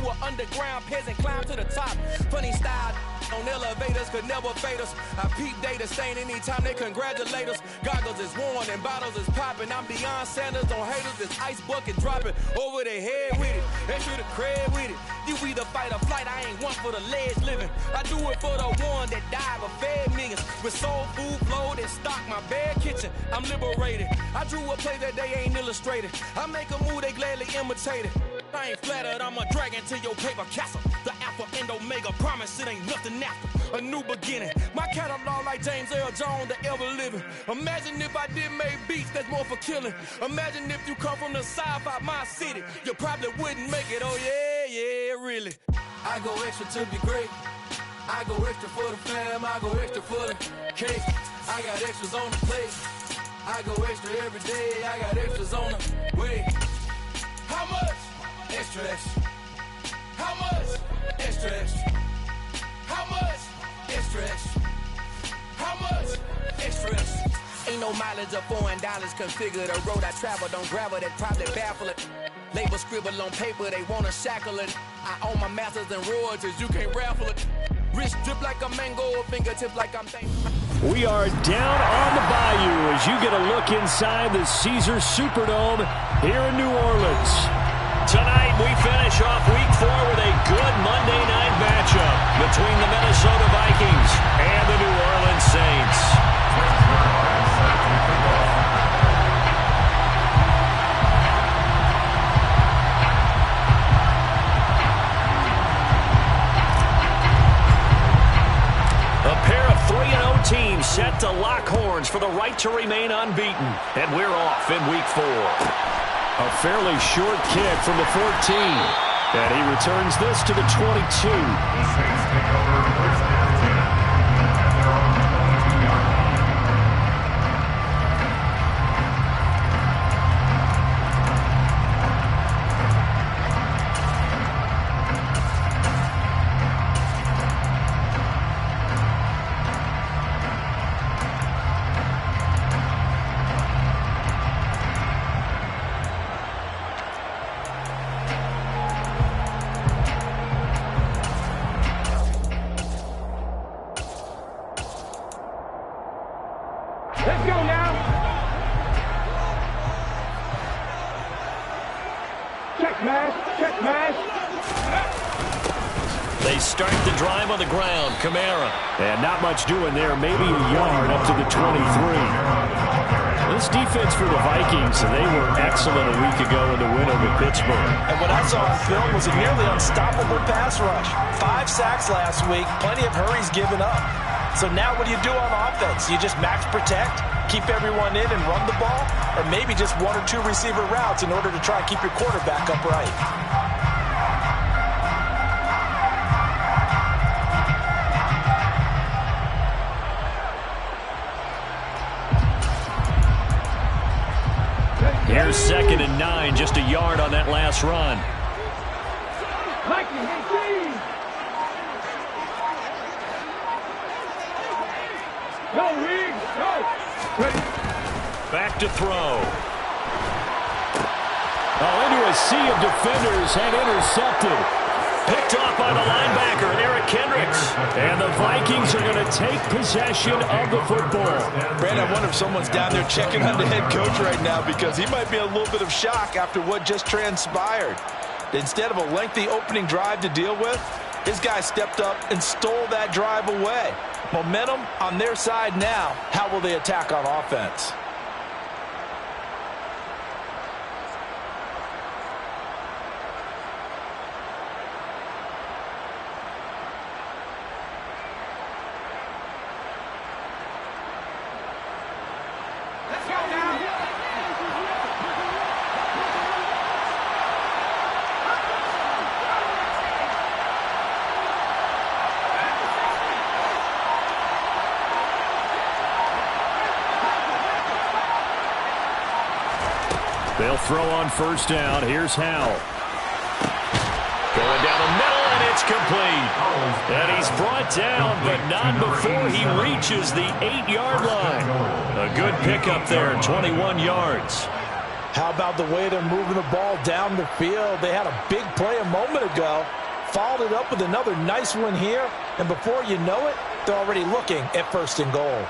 an underground peasant, climb to the top. Funny style on elevators could never fade us. I peep data stain anytime they congratulate us. Goggles is worn and bottles is popping. I'm Deion Sanders on haters, this ice bucket dropping over their head with it. Extra the cred with it. You either fight or flight, I ain't one for the ledge living. I do it for the one that died but fed millions. With soul food flowed and stock my bare kitchen. I'm liberated. I drew a play that they ain't illustrated. I make a move they gladly imitate it. I ain't flattered, I'm a dragon to your paper castle. The alpha and omega, promise it ain't nothing after. A new beginning. My catalog like James Earl Jones, the ever living. Imagine if I did make beats that's more for killing. Imagine if you come from the south out my city. You probably wouldn't make it, oh yeah, really. I go extra to be great. I go extra for the fam, I go extra for the cake. I got extras on the plate. I go extra every day, I got extras on the way. How much? Extra, extra. How much? Extra, extra. How much? Extra, extra. How much? Extra, extra. Ain't no mileage of $4 configure the road I travel. Don't gravel that probably baffle it. Label scribble on paper, they wanna shackle it. I own my masters and royalties, you can't raffle it. Wrist drip like a mango, fingertip like I'm thankful. We are down on the bayou as you get a look inside the Caesars Superdome here in New Orleans. Tonight we finish off Week 4 with a good Monday night matchup between the Minnesota Vikings and the New Orleans Saints. A pair of 3-0 teams set to lock horns for the right to remain unbeaten. And we're off in Week 4. A fairly short kick from the 14. And he returns this to the 22. The Saints take over first and 10. At their own 20-yard line. Let's go now. Check mash. They start the drive on the ground. Kamara. And not much doing there. Maybe a yard up to the 23. This defense for the Vikings, they were excellent a week ago in the win over Pittsburgh. And what I saw on film was a nearly unstoppable pass rush. 5 sacks last week, plenty of hurries given up. So now what do you do on offense? You just max protect, keep everyone in and run the ball, or maybe just 1 or 2 receiver routes in order to try and keep your quarterback upright. Here's 2nd and 9, just a yard on that last run. Back to throw. Into a sea of defenders and intercepted. Picked off by the linebacker, Eric Kendricks. And the Vikings are going to take possession of the football. Brad, I wonder if someone's down there checking on the head coach right now because he might be in a little bit of shock after what just transpired. Instead of a lengthy opening drive to deal with, his guy stepped up and stole that drive away. Momentum on their side now. How will they attack on offense? They'll throw on first down. Here's Howell. Going down the middle, and it's complete. And he's brought down, but not before he reaches the 8-yard line. A good pickup there, 21 yards. How about the way they're moving the ball down the field? They had a big play a moment ago, followed it up with another nice one here, and before you know it, they're already looking at 1st and goal.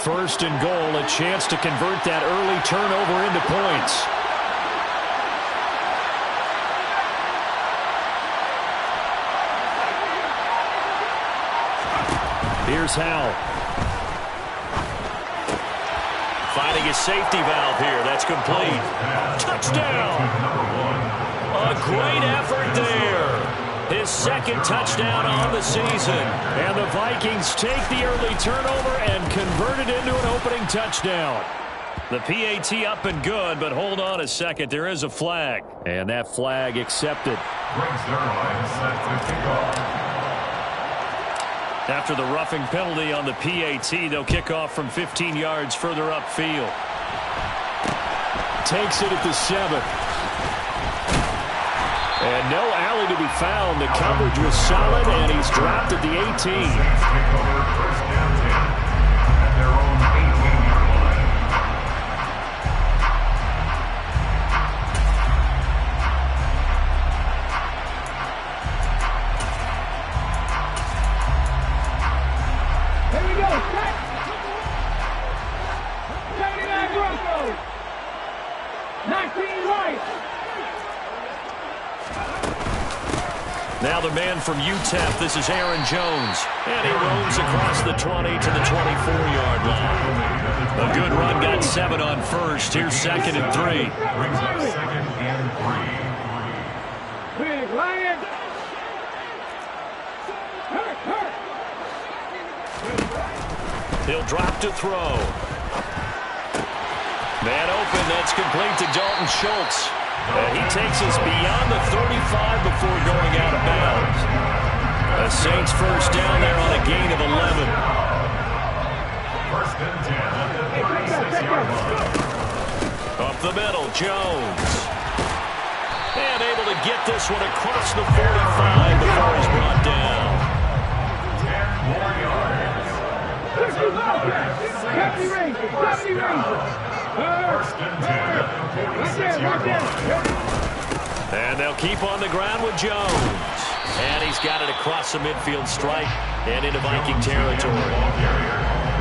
1st and goal, a chance to convert that early turnover into points. Here's Howell. Finding his safety valve here. That's complete. Touchdown! A great effort there. His 2nd touchdown on the season. And the Vikings take the early turnover and convert it into an opening touchdown. The PAT up and good, but hold on a second. There is a flag. And that flag accepted. After the roughing penalty on the PAT, they'll kick off from 15 yards further upfield. Takes it at the 7. And no alley to be found. The coverage was solid, and he's dropped at the 18. Now the man from UTEP, this is Aaron Jones. And he roams across the 20 to the 24-yard line. A good run, got 7 on 1st. Here's 2nd and 3. Brings up 2nd and 3. Big Lion. He'll drop to throw. Man open, that's complete to Dalton Schultz. And he takes us beyond the 35 before going out of bounds. The Saints 1st down there on a gain of 11. 1st and 10 at the 36-yard line. Up the middle, Jones. And able to get this one across the 45 before he's brought down. 10 more yards. 70 range. 70 range. 1st and 10 at the 46-yard line. And they'll keep on the ground with Jones. And he's got it across the midfield stripe and into Viking territory.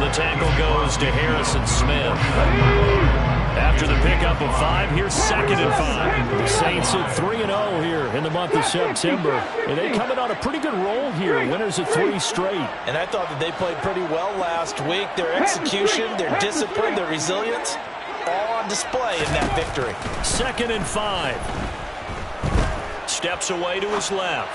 The tackle goes to Harrison Smith. After the pickup of 5, here's 2nd and 5. The Saints at 3-0 here in the month of September. And they coming on a pretty good roll here. Winners of 3 straight. And I thought that they played pretty well last week. Their execution, their discipline, their resilience, all on display in that victory. 2nd and 5. Steps away to his left.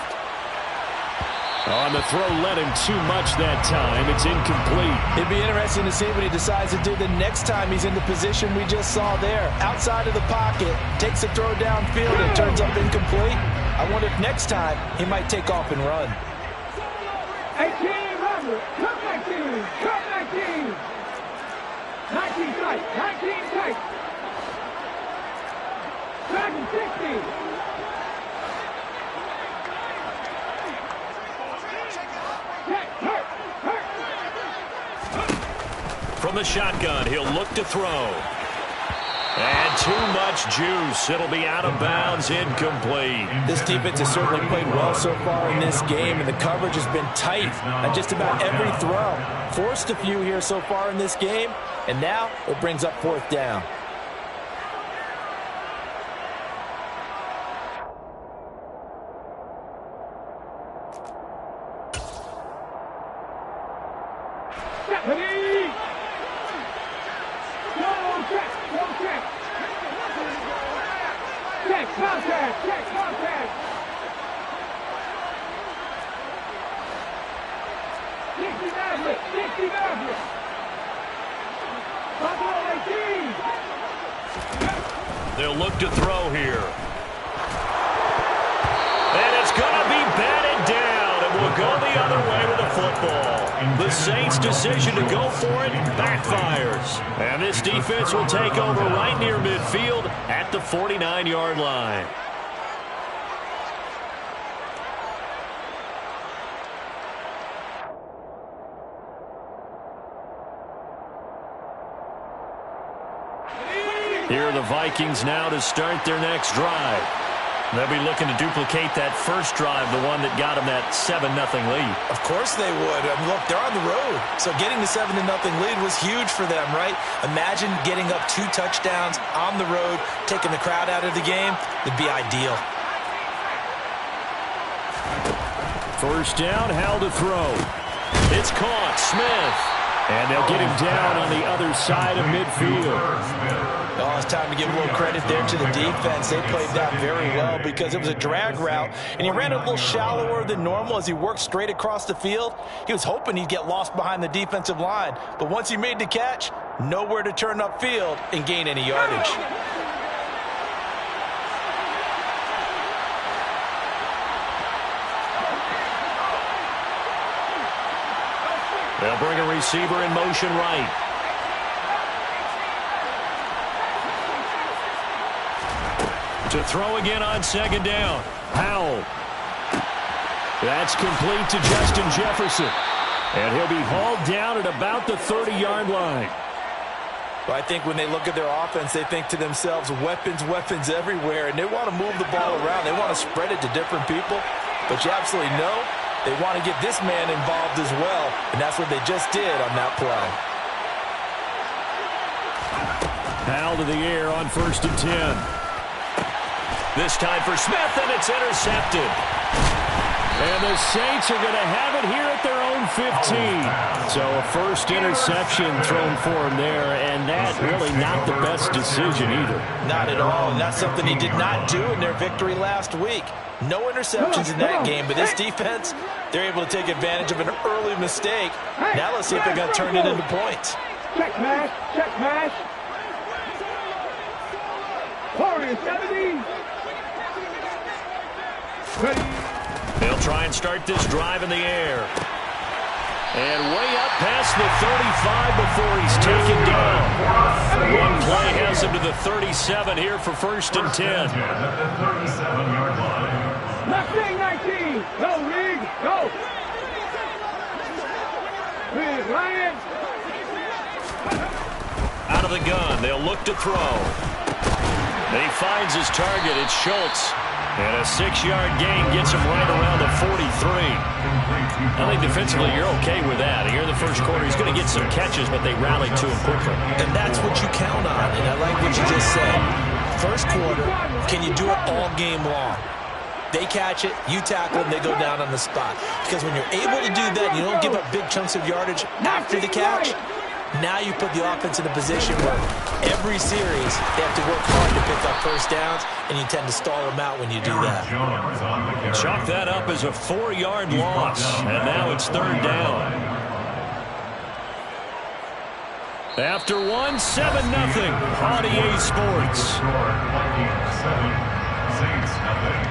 On the throw, led him too much that time. It's incomplete. It'd be interesting to see what he decides to do the next time he's in the position we just saw there. Outside of the pocket, takes a throw downfield, and turns up incomplete. I wonder if next time he might take off and run. 18, Robert. Come 19. Come 19. 19 tight. 19 tight. 60. From the shotgun, he'll look to throw. And too much juice. It'll be out of bounds, incomplete. This defense has certainly played well so far in this game, and the coverage has been tight on just about every throw. Forced a few here so far in this game, and now it brings up 4th down. They'll look to throw here. And it's going to be batted down, and we'll go the other way with the football. The Saints' decision to go for it backfires. And this defense will take over right near midfield at the 49-yard line. Here are the Vikings now to start their next drive. They'll be looking to duplicate that first drive, the one that got them that 7-0 lead. Of course they would. I mean, look, they're on the road. So getting the 7-0 lead was huge for them, right? Imagine getting up 2 touchdowns on the road, taking the crowd out of the game. It'd be ideal. First down, Howell to throw. It's caught. Smith. And they'll get him down on the other side of midfield. Oh, it's time to give a little credit there to the defense. They played that very well because it was a drag route, and he ran a little shallower than normal as he worked straight across the field. He was hoping he'd get lost behind the defensive line, but once he made the catch, nowhere to turn upfield and gain any yardage. They'll bring a receiver in motion right. To throw again on second down. Howell. That's complete to Justin Jefferson. And he'll be hauled down at about the 30-yard line. Well, I think when they look at their offense, they think to themselves, weapons, weapons everywhere, and they want to move the ball around. They want to spread it to different people, but you absolutely know they want to get this man involved as well, and that's what they just did on that play. Howell to the air on 1st and 10. This time for Smith, and it's intercepted. And the Saints are going to have it here at their own 15. So a first interception thrown for him there, and that really not the best decision either. Not at all, and that's something he did not do in their victory last week. No interceptions in that game, but this defense, they're able to take advantage of an early mistake. Now let's see if they're going to turn it into points. Check mash, check mash. 470. Ready. They'll try and start this drive in the air. And way up past the 35 before he's taken down. One play has him to the 37 here for 1st and 10. At the 37-yard line. Left wing 19. Go, Rig. Go. Rig, Ryan. Out of the gun. They'll look to throw. He finds his target. It's Schultz. And a 6-yard gain gets him right around the 43. I think defensively you're okay with that. Here in the first quarter, he's going to get some catches, but they rallied to him quickly. And that's what you count on, and I like what you just said. First quarter, can you do it all game long? They catch it, you tackle them, they go down on the spot. Because when you're able to do that, you don't give up big chunks of yardage after the catch. Now you put the offense in a position where every series they have to work hard to pick up first downs, and you tend to stall them out when you do that. Chalk that up as a 4-yard loss, and now it's 3rd down. After 1, 7-0 on EA Sports. Vikings 7, Saints 0.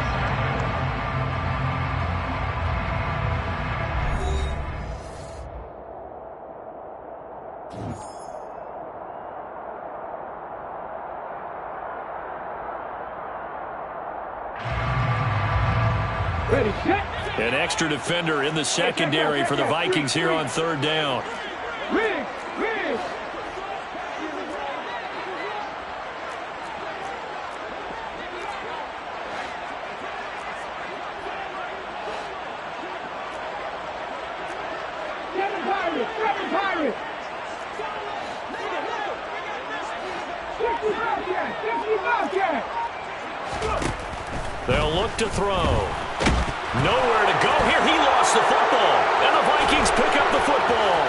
Ready, set. An extra defender in the secondary for the Vikings here on 3rd down. Rig, Rig. Seven Pirates, 60 Bobcats. They'll look to throw. Nowhere to go here. He lost the football. And the Vikings pick up the football.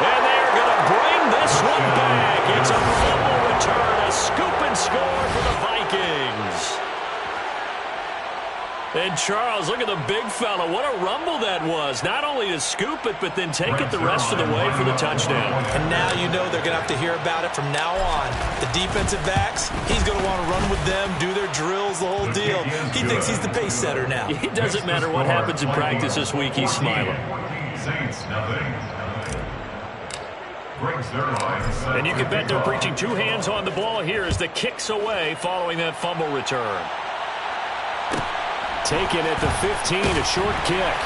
And they're going to bring this one back. It's a fumble return. A scoop and score for the Vikings. And Charles, look at the big fella. What a rumble that was. Not only to scoop it, but then take it the rest of the way for the touchdown. And now you know they're going to have to hear about it from now on. The defensive backs, he's going to want to run with them, do their drills, the whole deal. He thinks he's the pace setter now. It doesn't matter what happens in practice this week. He's smiling. Saints 0. And you can bet they're preaching 2 hands on the ball here as the kick's away following that fumble return. Taken at the 15, a short kick.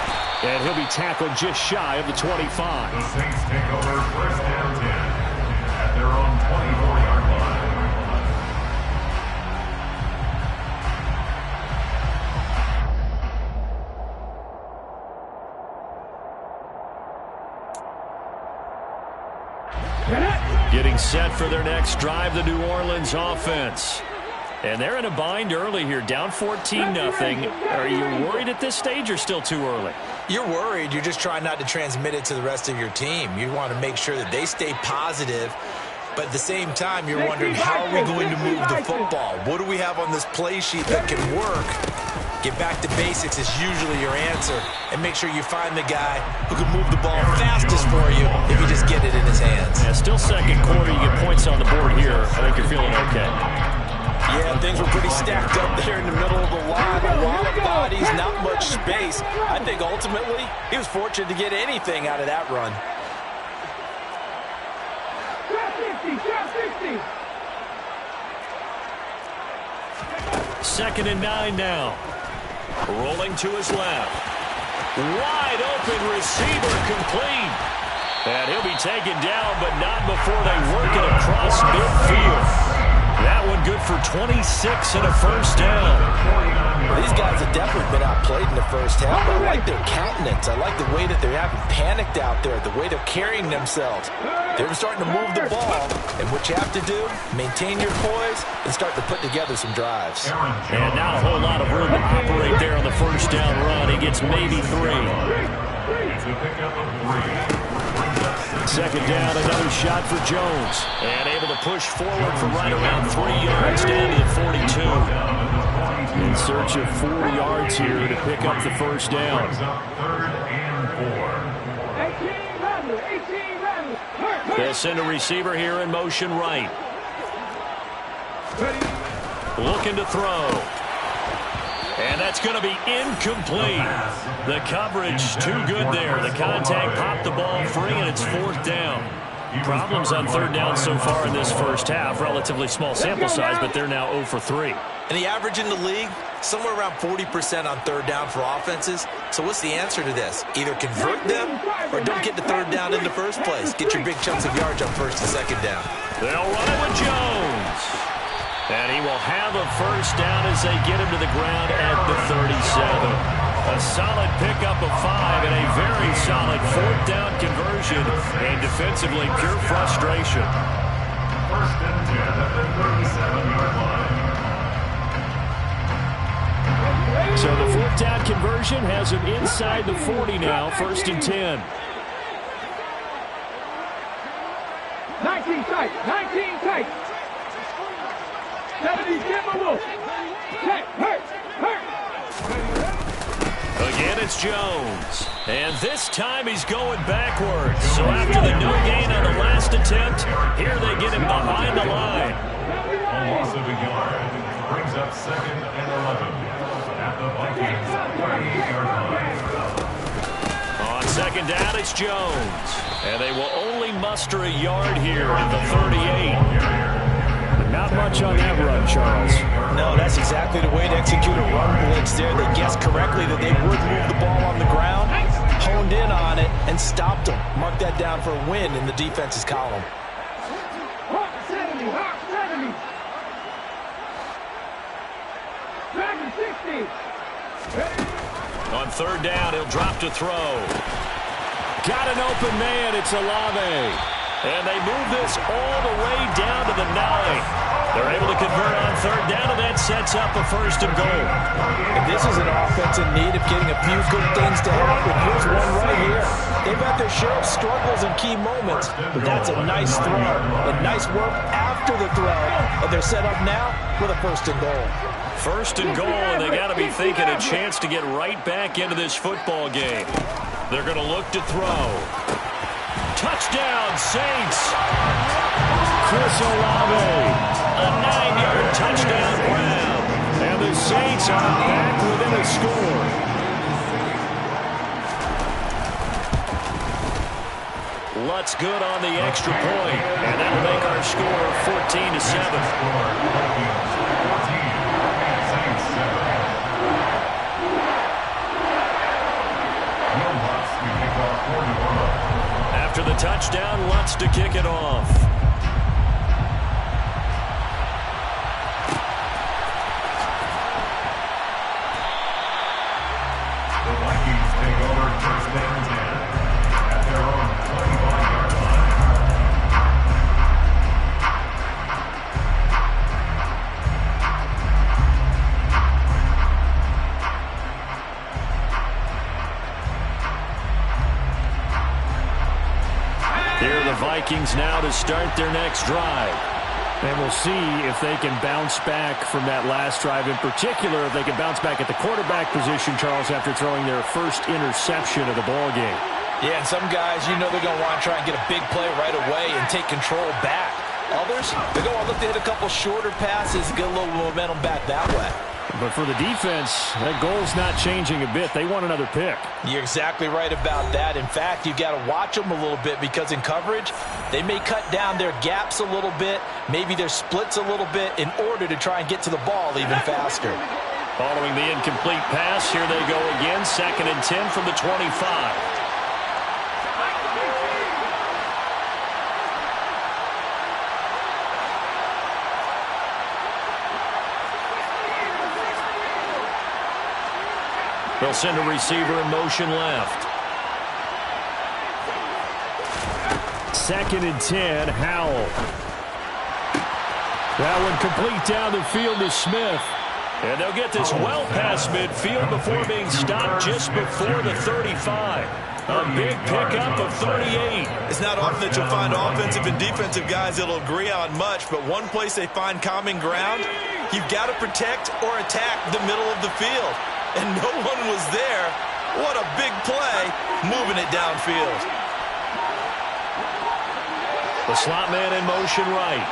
And he'll be tackled just shy of the 25. The Saints take over 1st and 10 at their own Getting set for their next drive, the New Orleans offense. And they're in a bind early here, down 14-0. Are you worried at this stage or still too early? You're worried. You're just trying not to transmit it to the rest of your team. You want to make sure that they stay positive. But at the same time, you're wondering, how are we going to move the football? What do we have on this play sheet that can work? Get back to basics is usually your answer. And make sure you find the guy who can move the ball fastest for you if you just get it in his hands. Yeah, still second quarter. You get points on the board here. I think you're feeling okay. Yeah, things were pretty stacked up there in the middle of the line. A lot of bodies, not much space. I think ultimately he was fortunate to get anything out of that run. Second and 9 now. Rolling to his left. Wide open receiver complete. And he'll be taken down, but not before they work it across midfield. That one good for 26 and a first down. These guys have definitely been outplayed in the first half, but I like their countenance. I like the way that they haven't panicked out there, the way they're carrying themselves. They're starting to move the ball, and what you have to do, maintain your poise and start to put together some drives. And not a whole lot of room to operate there on the first down run. He gets maybe 3. It's a pickup of 3. Second down, another shot for Jones. And able to push forward for right around 3 yards down to the 42. In search of 4 yards here to pick up the first down. They'll send a receiver here in motion right. Looking to throw. And that's going to be incomplete. The coverage too good there. The contact popped the ball free, and it's 4th down. Problems on 3rd down so far in this first half. Relatively small sample size, but they're now 0 for 3. And the average in the league, somewhere around 40% on 3rd down for offenses. So what's the answer to this? Either convert them or don't get the 3rd down in the first place. Get your big chunks of yards on 1st and 2nd down. They'll run it with Jones. And he will have a first down as they get him to the ground at the 37. A solid pickup of 5 and a very solid 4th down conversion. And defensively, pure frustration. 1st and 10 at the 37-yard line. So the 4th down conversion has him inside the 40 now. 1st and 10. 19 tight, 19 tight. 70, get my wolf. Hurt. Again, it's Jones. And this time he's going backwards. So after the no gain on the last attempt, here they get him behind the line. A loss of a yard brings up 2nd and 11 at the Vikings 38-yard line. On 2nd down, it's Jones. And they will only muster a yard here at the 38. Not much on that run, Charles. No, that's exactly the way to execute a run blitz there. They guessed correctly that they would move the ball on the ground, honed in on it, and stopped them. Mark that down for a win in the defense's column. On 3rd down, he'll drop to throw. Got an open man. It's Olave. And they move this all the way down to the 9. They're able to convert on 3rd down, and that sets up a 1st and goal. And this is an offense in need of getting a few good things to happen. Here's one right here. They've had their share of struggles in key moments, but that's a nice throw and nice work after the throw. And they're set up now with a 1st and goal. 1st and goal, and they got to be thinking a chance to get right back into this football game. They're going to look to throw. Touchdown, Saints. Chris Olave, a 9-yard touchdown grab. And the Saints are back within a score. Lutz good on the extra point, and that'll make our score 14-7. After the touchdown, Lutz to kick it off. The Vikings take over 1st and 10 at their own 25-yard Vikings now to start their next drive. And we'll see if they can bounce back from that last drive. In particular, if they can bounce back at the quarterback position, Charles, after throwing their first interception of the ballgame. Yeah, and some guys, you know they're going to want to try and get a big play right away and take control back. Others, they're going to look to hit a couple shorter passes and get a little momentum back that way. But for the defense, that goal's not changing a bit. They want another pick. You're exactly right about that. In fact, you've got to watch them a little bit because in coverage, they may cut down their gaps a little bit, maybe their splits a little bit in order to try and get to the ball even faster. Following the incomplete pass, here they go again. 2nd and 10 from the 25. They'll send a receiver in motion left. 2nd and 10, Howell. That one complete down the field to Smith. And they'll get this well past midfield before being stopped just before the 35. A big pickup of 38. It's not often that you'll find offensive and defensive guys that'll agree on much, but one place they find common ground, you've got to protect or attack the middle of the field. And no one was there. What a big play, moving it downfield. The slot man in motion right.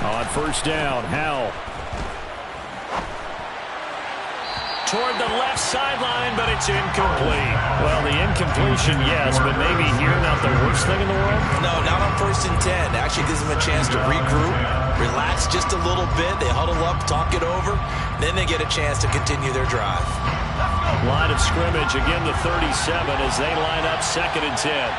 On 1st down, Howell. Toward the left sideline, but it's incomplete. Well, the incompletion, yes, but maybe here not the worst thing in the world? No, not on 1st and 10. Actually gives them a chance to regroup, relax just a little bit. They huddle up, talk it over. Then they get a chance to continue their drive. Line of scrimmage, again the 37 as they line up 2nd and 10.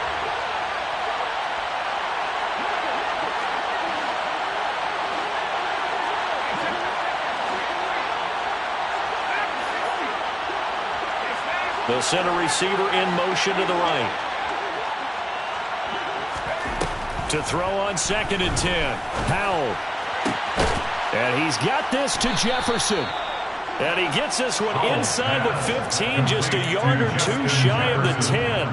They'll send a receiver in motion to the right. To throw on 2nd and 10. Howell. And he's got this to Jefferson. And he gets this one inside the 15, just a yard or two shy of the 10.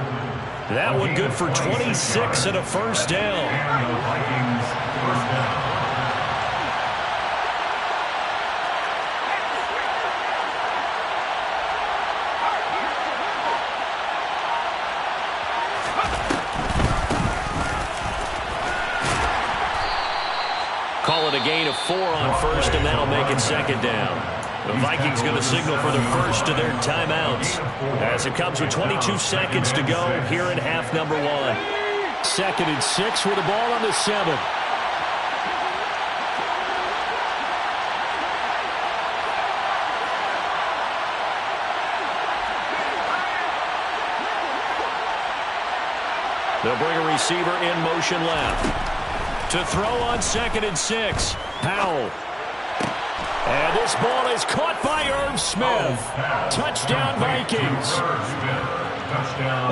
That one good for 26 and a 1st down. Vikings, 1st down. Call it a gain of 4 on 1st, and that'll make it 2nd down. The Vikings going to signal for the first of their timeouts as it comes with 22 seconds to go here in half number 1. 2nd and 6 with the ball on the 7. They'll bring a receiver in motion left. To throw on 2nd and 6. Howell. And this ball is caught by Irv Smith. Touchdown Vikings.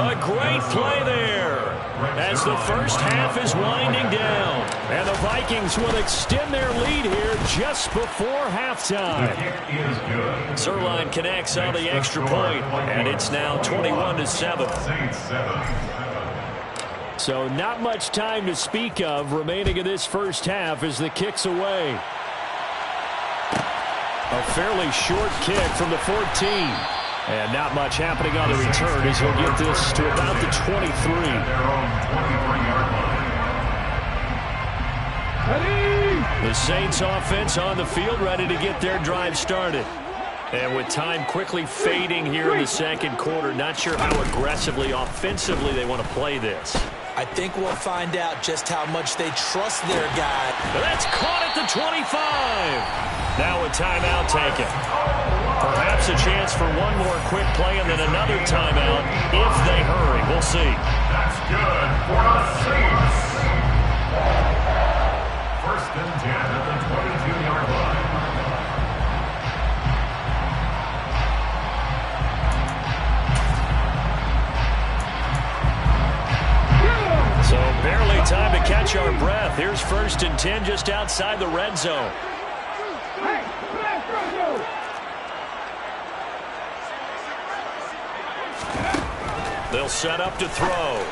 A great play there as the first half is winding down. And the Vikings will extend their lead here just before halftime. Zerline connects on the extra point, and it's now 21-7. So not much time to speak of remaining in this first half as the kick's away. A fairly short kick from the 14. And not much happening on the return as he'll get this to about the 23. The Saints offense on the field ready to get their drive started. And with time quickly fading here in the second quarter, not sure how aggressively, offensively they want to play this. I think we'll find out just how much they trust their guy. That's caught at the 25. Now a timeout taken. Perhaps a chance for one more quick play and then another timeout if they hurry. We'll see. That's good for the Saints. 1st and 10 at the 22-yard line. So barely time to catch our breath. Here's 1st and 10 just outside the red zone. They'll set up to throw.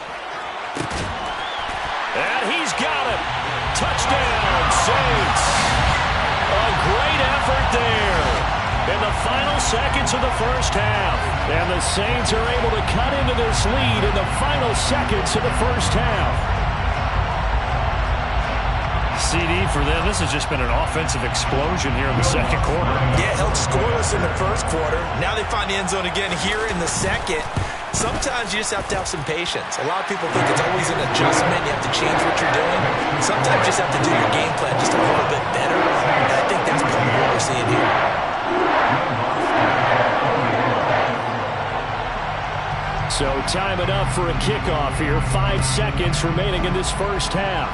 And he's got it. Touchdown, Saints. A great effort there in the final seconds of the first half. And the Saints are able to cut into this lead in the final seconds of the first half. CD for them, this has just been an offensive explosion here in the second quarter. Yeah, held scoreless in the first quarter. Now they find the end zone again here in the second. Sometimes you just have to have some patience. A lot of people think it's always an adjustment. You have to change what you're doing. Sometimes you just have to do your game plan just a little bit better. And I think that's part of what we're seeing here. So time enough for a kickoff here. 5 seconds remaining in this first half.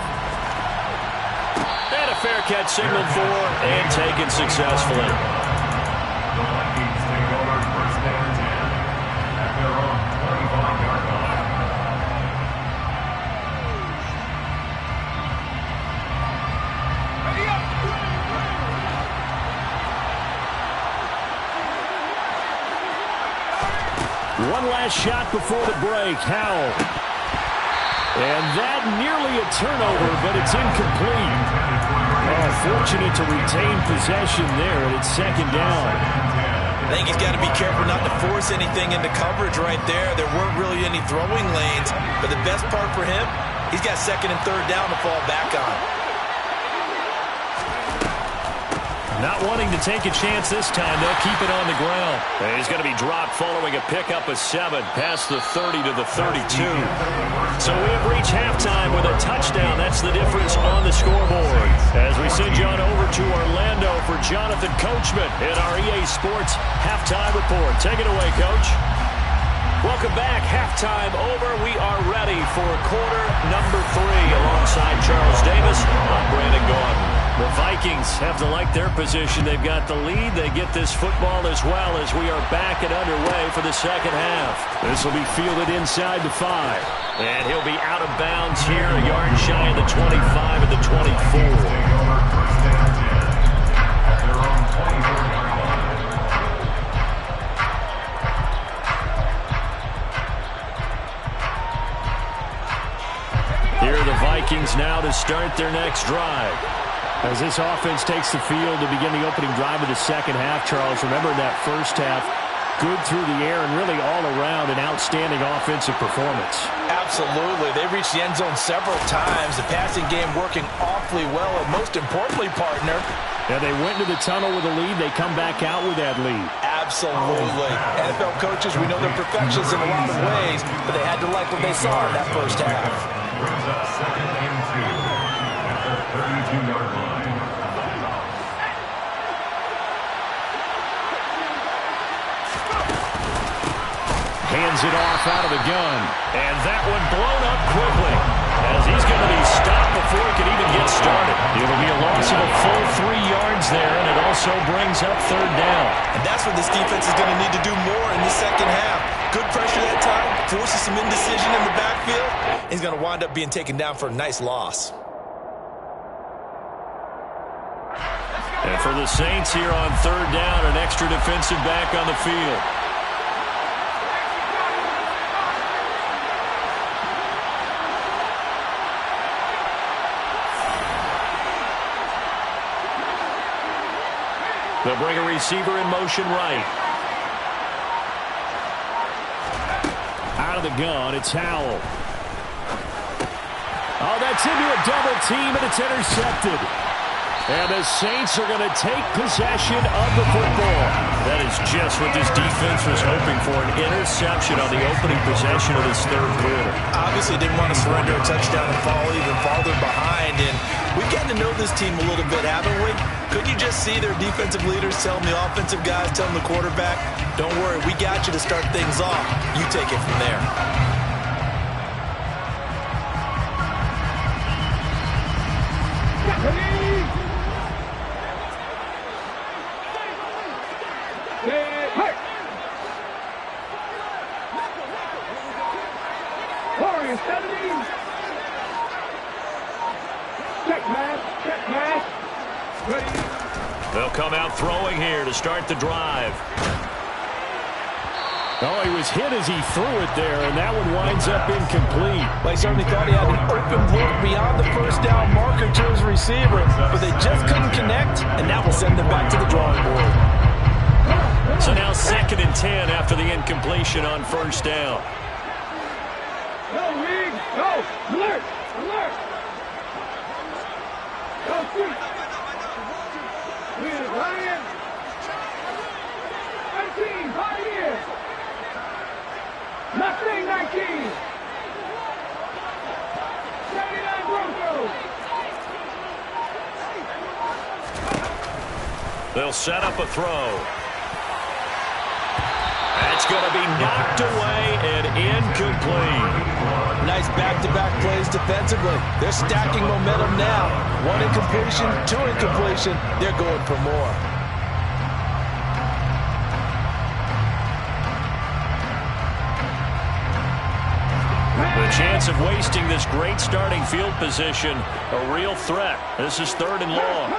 And a fair catch signaled for and taken successfully. The Vikings take over first and 10 at their own 25-yard line. One last shot before the break. Howell. And that nearly a turnover, but it's incomplete. Oh, fortunate to retain possession there, and it's second down. I think he's got to be careful not to force anything into coverage right there. There weren't really any throwing lanes, but the best part for him, he's got second and third down to fall back on. Not wanting to take a chance this time. They'll keep it on the ground. And he's going to be dropped following a pickup of 7 past the 30 to the 32. So we have reached halftime with a touchdown. That's the difference on the scoreboard. As we send you on over to Orlando for Jonathan Coachman in our EA Sports Halftime Report. Take it away, Coach. Welcome back. Halftime over. We are ready for quarter number 3 alongside Charles Davis. I'm Brandon Gordon. The Vikings have to like their position. They've got the lead. They get this football as well as we are back and underway for the second half. This will be fielded inside the 5. And he'll be out of bounds here, a yard shy of the 25 of the 24. Take over first and 10 at their own 24-yard line. Here are the Vikings now to start their next drive. As this offense takes the field to begin the opening drive of the second half, Charles, remember that first half, good through the air and really all around an outstanding offensive performance. Absolutely. They reached the end zone several times. The passing game working awfully well, and most importantly, partner. Yeah, they went into the tunnel with a lead. They come back out with that lead. Absolutely. NFL coaches, we know they're perfectionists in a lot of ways, but they had to like what they saw in that first half. Brings up second and 2 at the 32-yard line. Hands it off out of the gun. And that one blown up quickly as he's going to be stopped before he can even get started. It'll be a loss of a full 3 yards there, and it also brings up third down. And that's what this defense is going to need to do more in the second half. Good pressure that time, forces some indecision in the backfield. He's going to wind up being taken down for a nice loss. And for the Saints here on third down, an extra defensive back on the field. They'll bring a receiver in motion right. Out of the gun, it's Howell. Oh, that's into a double team, and it's intercepted. And the Saints are going to take possession of the football. That is just what this defense was hoping for, an interception on the opening possession of this third quarter. Obviously didn't want to surrender a touchdown and fall even farther behind. And we've gotten to know this team a little bit, haven't we? Couldn't you just see their defensive leaders telling the offensive guys, telling the quarterback, don't worry, we got you to start things off. You take it from there. They'll come out throwing here to start the drive. Oh, he was hit as he threw it there, and that one winds up incomplete. Well, he certainly thought he had an open look beyond the first down marker to his receiver, but they just couldn't connect, and that will send them back to the drawing board. So now 2nd and 10 after the incompletion on first down. Go, Reed. Go. Alert. Alert. Go, shoot. Reed, Ryan. 19, 5 years. Mustang 19. 79 Broncos. They'll set up a throw. That's going to be knocked away and incomplete. Nice back-to-back plays defensively. They're stacking momentum now. 1 incompletion, 2 incompletion. They're going for more. The chance of wasting this great starting field position, a real threat. This is 3rd and long.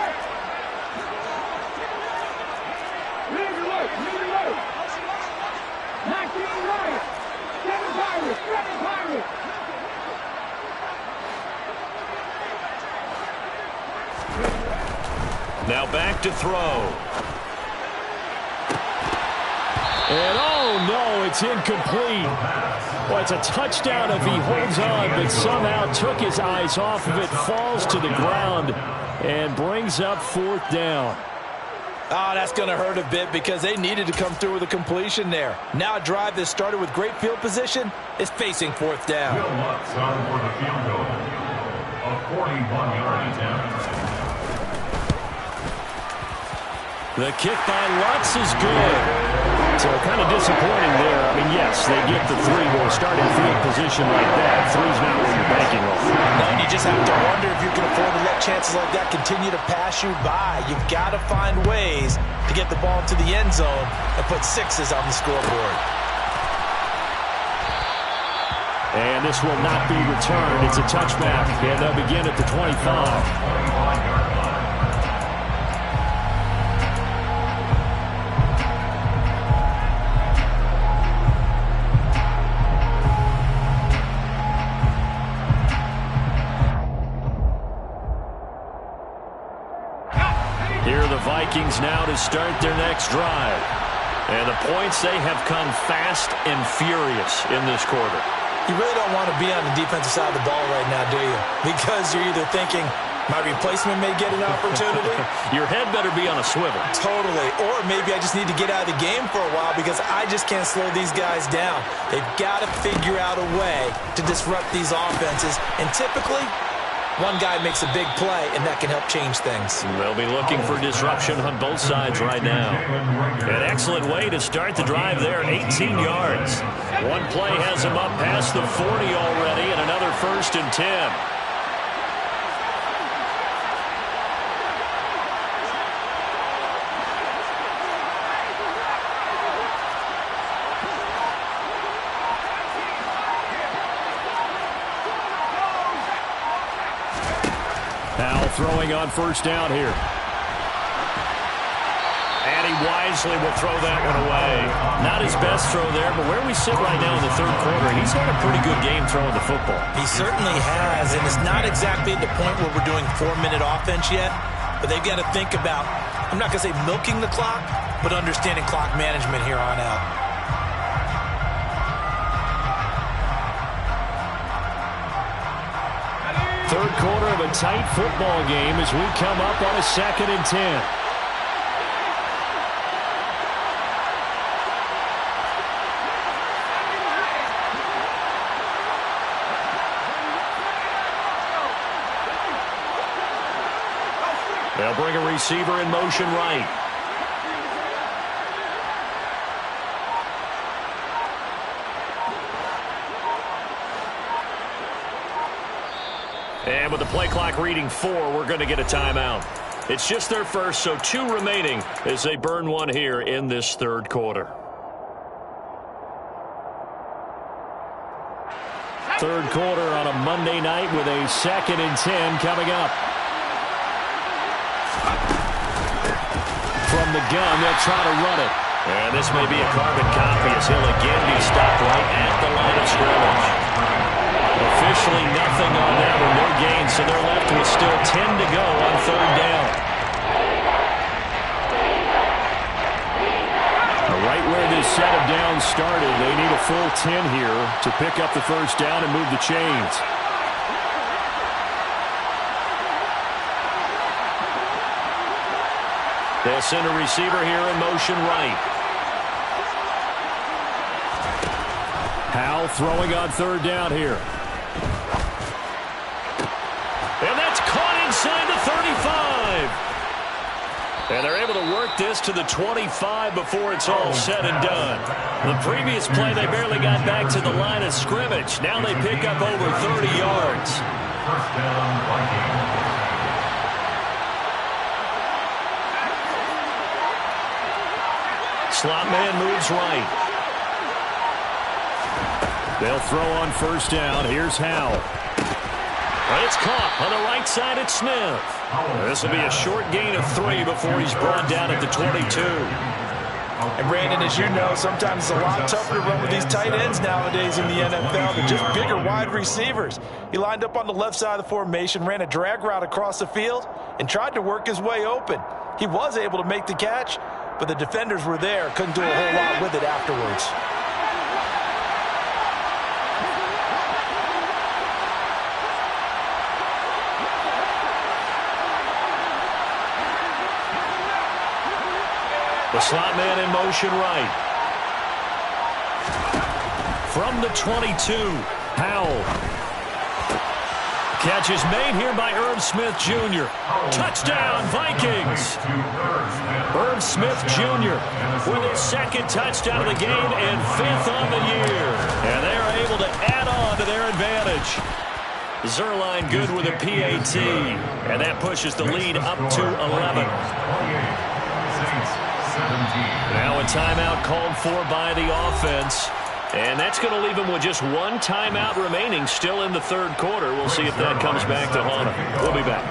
Now back to throw. And oh no, it's incomplete. Well, it's a touchdown if he holds on, but somehow took his eyes off of it, falls to the ground, and brings up 4th down. Oh, that's going to hurt a bit because they needed to come through with a completion there. Now a drive that started with great field position is facing 4th down. Will Lutz on for the field goal. A 41-yard attempt. The kick by Lutz is good. So kind of disappointing there. I mean, yes, they get the 3 with a starting field position like that. 3's not what you're banking on. No, and you just have to wonder if you can afford to let chances like that continue to pass you by. You've got to find ways to get the ball into the end zone and put 6s on the scoreboard. And this will not be returned. It's a touchback, and they'll begin at the 25. Vikings now to start their next drive. And the points, they have come fast and furious in this quarter. You really don't want to be on the defensive side of the ball right now, do you? Because you're either thinking, my replacement may get an opportunity. Your head better be on a swivel. Totally. Or maybe I just need to get out of the game for a while because I just can't slow these guys down. They've got to figure out a way to disrupt these offenses. And typically, one guy makes a big play, and that can help change things. They'll be looking for disruption on both sides right now. An excellent way to start the drive there, 18 yards. One play has him up past the 40 already, and another 1st and 10. Throwing on first down here. And he wisely will throw that one away. Not his best throw there, but where we sit right now in the 3rd quarter, he's had a pretty good game throwing the football. He certainly has, and it's not exactly at the point where we're doing 4-minute offense yet, but they've got to think about, I'm not going to say milking the clock, but understanding clock management here on out. 3rd quarter of a tight football game as we come up on a 2nd and 10. They'll bring a receiver in motion right. And with the play clock reading 4, we're going to get a timeout. It's just their first, so 2 remaining as they burn one here in this 3rd quarter. 3rd quarter on a Monday night with a 2nd and 10 coming up. From the gun, they'll try to run it. And this may be a carbon copy as he'll again be stopped right at the line of scrimmage. Officially nothing on that one, no gain, so they're left with still 10 to go on third down. Right where this set of downs started, they need a full 10 here to pick up the first down and move the chains. They'll send a receiver here in motion right. Howell throwing on third down here. And that's caught inside the 35. And they're able to work this to the 25 before it's all said and done. The previous play, they barely got back to the line of scrimmage. Now they pick up over 30 yards. First down, Vikings. Slot man moves right. They'll throw on first down. Here's Howell. And it's caught on the right side at Smith. This will be a short gain of 3 before he's brought down at the 22. And Brandon, as you know, sometimes it's a lot tougher to run with these tight ends nowadays in the NFL than just bigger wide receivers. He lined up on the left side of the formation, ran a drag route across the field, and tried to work his way open. He was able to make the catch, but the defenders were there, couldn't do a whole lot with it afterwards. The slot man in motion right. From the 22, Howell. Catch is made here by Irv Smith Jr. Touchdown, Vikings. Irv Smith Jr. with his second touchdown of the game and 5th on the year. And they are able to add on to their advantage. Zerline good with a PAT. And that pushes the lead up to 11. Now a timeout called for by the offense. And that's going to leave them with just one timeout remaining still in the third quarter. We'll see if that comes back to haunt them. We'll be back.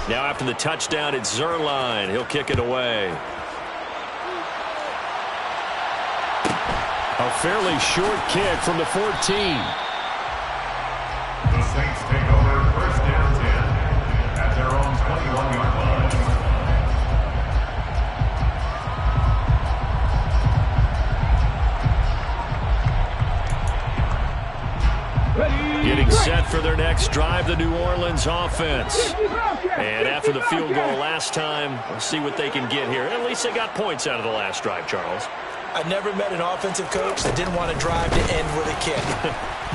Now after the touchdown, it's Zerline. He'll kick it away. A fairly short kick from the 14. The Saints take over first down 10 at their own 21-yard line. Getting set for their next drive, the New Orleans offense. And after the field goal last time, we'll see what they can get here. At least they got points out of the last drive, Charles. I've never met an offensive coach that didn't want to drive to end with a kick.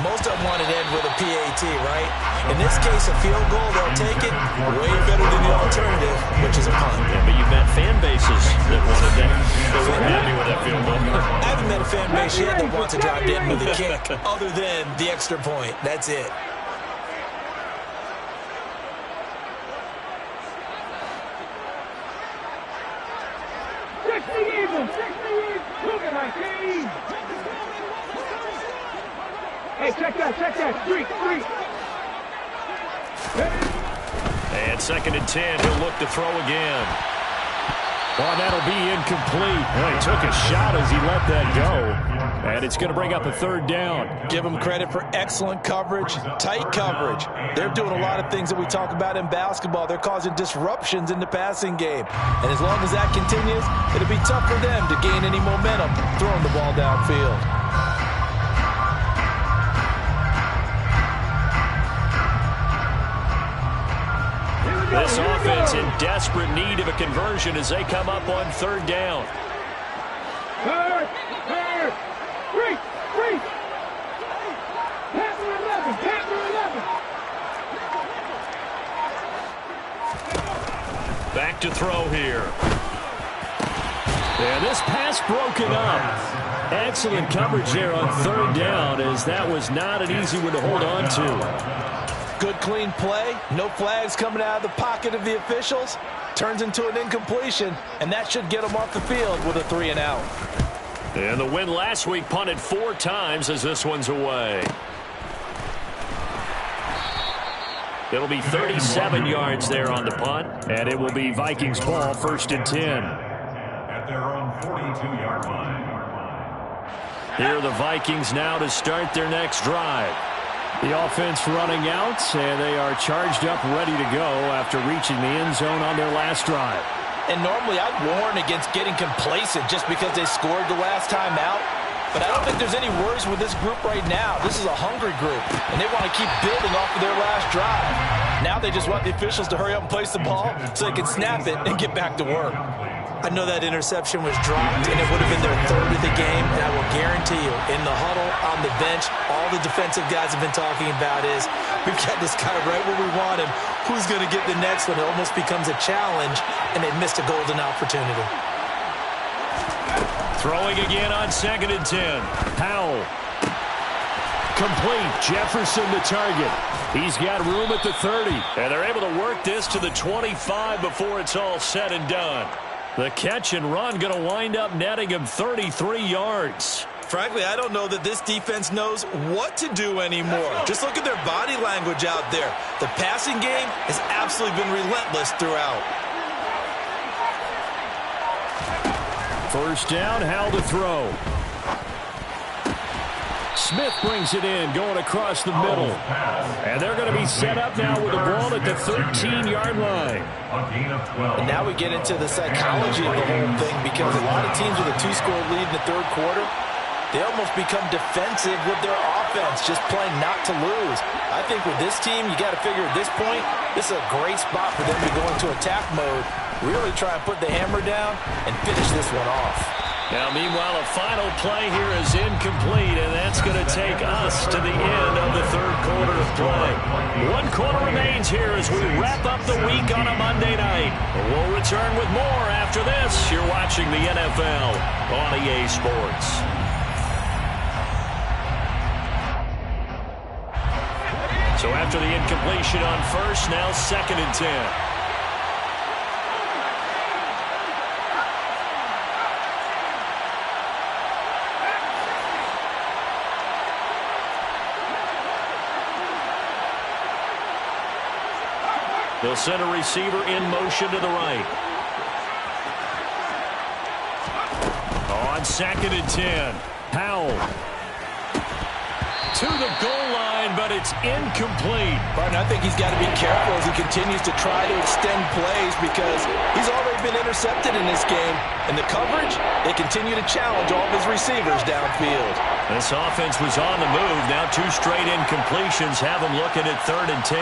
Most of them wanted to end with a PAT, right? In this case, a field goal, they'll take it way better than the alternative, which is a punt. Yeah, but you've met fan bases that wanted that. They weren't happy with that field goal. I haven't met a fan base yet that wants to drive to end with a kick other than the extra point. That's it. Hey, check that, street. And 2nd and 10, he'll look to throw again. Oh, that'll be incomplete. Well, he took a shot as he let that go. And it's going to bring up a 3rd down. Give them credit for excellent coverage, tight coverage. They're doing a lot of things that we talk about in basketball. They're causing disruptions in the passing game. And as long as that continues, it'll be tough for them to gain any momentum throwing the ball downfield. This offense in desperate need of a conversion as they come up on 3rd down. Third, three. Panther 11. Back to throw here. And this pass broken up. Excellent coverage there on 3rd down as that was not an easy one to hold on to. Good, clean play. No flags coming out of the pocket of the officials. Turns into an incompletion, and that should get them off the field with a 3-and-out. And the win last week punted 4 times as this one's away. It'll be 37 yards there on the punt, and it will be Vikings ball 1st and 10. at their own 42-yard line. Here are the Vikings now to start their next drive. The offense running out, and they are charged up, ready to go after reaching the end zone on their last drive. And normally I'd warn against getting complacent just because they scored the last time out. But I don't think there's any worries with this group right now. This is a hungry group, and they want to keep building off of their last drive. Now they just want the officials to hurry up and place the ball so they can snap it and get back to work. I know that interception was dropped, and it would have been their third of the game, and I will guarantee you, in the huddle, on the bench, all the defensive guys have been talking about is, we've got this guy right where we want him. Who's going to get the next one? It almost becomes a challenge, and they missed a golden opportunity. Throwing again on 2nd and 10. Powell. Complete. Jefferson the target. He's got room at the 30. And they're able to work this to the 25 before it's all said and done. The catch and run going to wind up netting him 33 yards. Frankly, I don't know that this defense knows what to do anymore. Just look at their body language out there. The passing game has absolutely been relentless throughout. First down, Howell to throw. Smith brings it in, going across the middle. And they're going to be set up now with the ball at the 13-yard line. And now we get into the psychology of the whole thing, because a lot of teams with a 2-score lead in the third quarter, they almost become defensive with their offense, just playing not to lose. I think with this team, you got to figure at this point, this is a great spot for them to go into attack mode, really try and put the hammer down and finish this one off. Now, meanwhile, a final play here is incomplete, and that's going to take us to the end of the third quarter of play. 1 quarter remains here as we wrap up the week on a Monday night. We'll return with more after this. You're watching the NFL on EA Sports. So after the incompletion on first, now 2nd and 10. They'll send a receiver in motion to the right. On 2nd and 10, Powell. To the goal line, but it's incomplete. Martin, I think he's got to be careful as he continues to try to extend plays, because he's already been intercepted in this game. And the coverage, they continue to challenge all of his receivers downfield. This offense was on the move. Now 2 straight incompletions have them looking at 3rd and 10.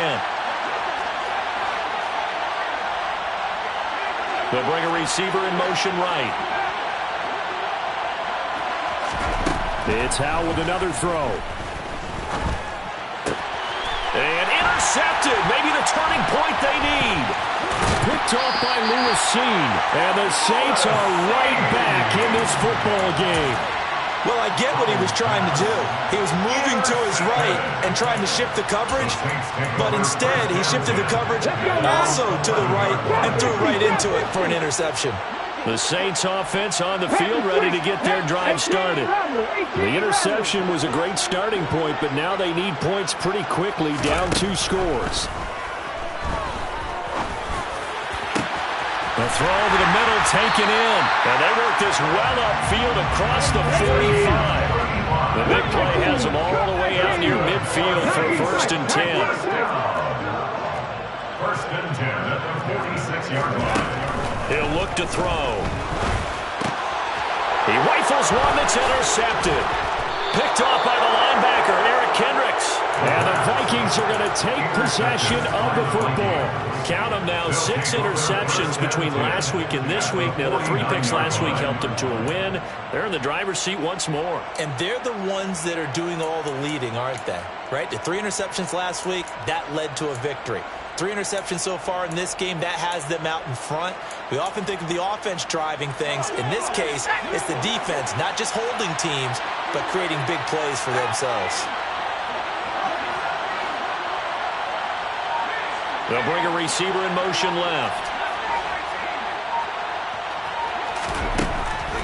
They'll bring a receiver in motion right. It's Howell with another throw. And intercepted. Maybe the turning point they need. Picked off by Lewis Seen. And the Saints are right back in this football game. Well, I get what he was trying to do. He was moving to his right and trying to shift the coverage, but instead he shifted the coverage also to the right and threw right into it for an interception. The Saints offense on the field ready to get their drive started. The interception was a great starting point, but now they need points pretty quickly, down 2 scores. The throw over the middle taken in. And they work this well upfield across the 45. The big play has them all the way out near midfield for 1st and 10. 1st and 10 at the 46-yard line. He'll look to throw. He rifles one that's intercepted. Picked off by the linebacker, Eric Kendricks. And the Vikings are going to take possession of the football. Count them now, 6 interceptions between last week and this week. Now, the 3 picks last week helped them to a win. They're in the driver's seat once more. And they're the ones that are doing all the leading, aren't they? Right? The 3 interceptions last week, that led to a victory. 3 interceptions so far in this game, that has them out in front. We often think of the offense driving things. In this case, it's the defense, not just holding teams, but creating big plays for themselves. They'll bring a receiver in motion left.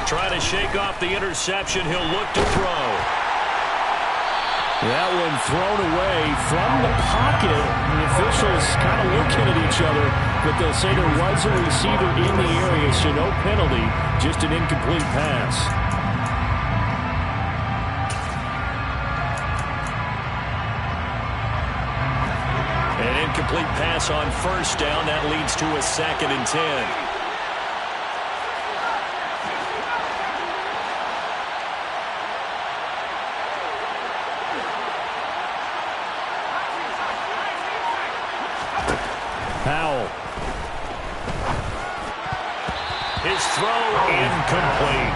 Trying to shake off the interception. He'll look to throw. That one thrown away from the pocket. The officials kind of looking at each other. but they'll say there was a receiver in the area, so no penalty, just an incomplete pass. An incomplete pass on first down. That leads to a 2nd and 10. Powell. His throw incomplete.